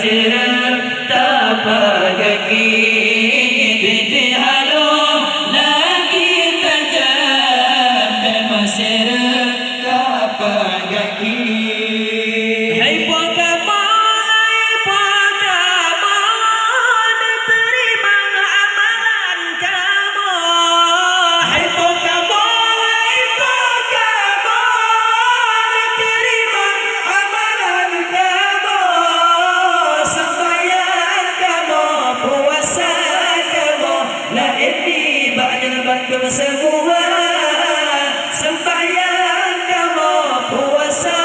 mesir tapak kaki titi halo lagi tajam mesir tapak kaki. Hai Pokemon terima amalan kamu. Hai Pokemon terima amalan kamu. Sembahyang kamu, puasa kamu, la ini banyak bantu semua. Sembahyang kamu, puasa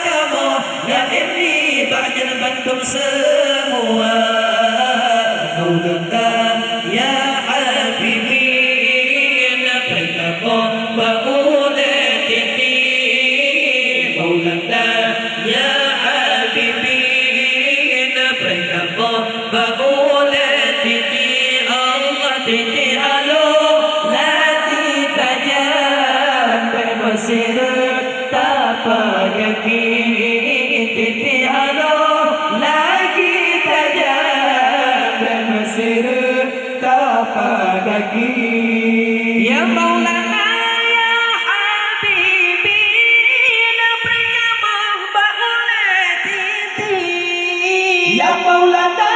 kamu, la ini banyak bantu semua. Maulana ya habibi napikamu baule titi. Maulana ya habibi napikamu baule titi. Allah titi halo lati tajam mesir tapak kaki titi halo lagi tajam mesir tapak kaki. Ya Maulana ya Habibi napikamu baule titi. Ya Maulana